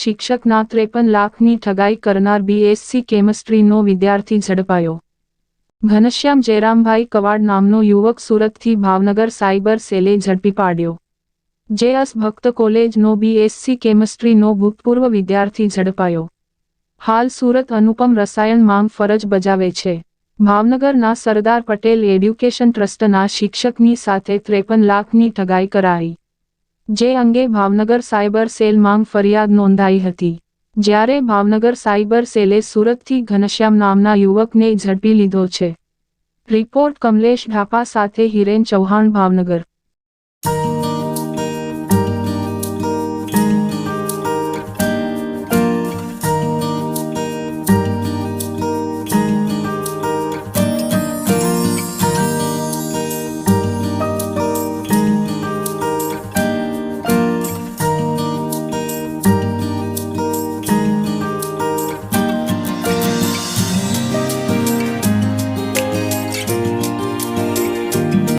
શિક્ષકના 53 લાખની ઠગાઈ કરનાર BSc કેમિસ્ટ્રીનો વિદ્યાર્થી ઝડપાયો। ઘનશ્યામ જયરામભાઈ કવાડ નામનો યુવક સુરતથી ભાવનગર સાયબર સેલે ઝડપી પાડ્યો। JS ભક્ત કોલેજનો BSc કેમિસ્ટ્રીનો ભૂતપૂર્વ વિદ્યાર્થી ઝડપાયો। હાલ સુરત અનુપમ રસાયણમાં ફરજ બજાવે છે। ભાવનગરના સરદાર પટેલ એડ્યુકેશન ટ્રસ્ટના શિક્ષકની સાથે 53 લાખની ઠગાઈ કરાઈ। જે અંગે ભાવનગર સાયબર સેલમાં ફરિયાદ નોંધાઈ હતી। જ્યારે ભાવનગર સાયબર સેલે સુરતથી ઘનશ્યામ નામના યુવકને ઝડપી લીધો છે। રિપોર્ટ કમલેશ ઢાપા સાથે હિરેન ચૌહાણ, ભાવનગર।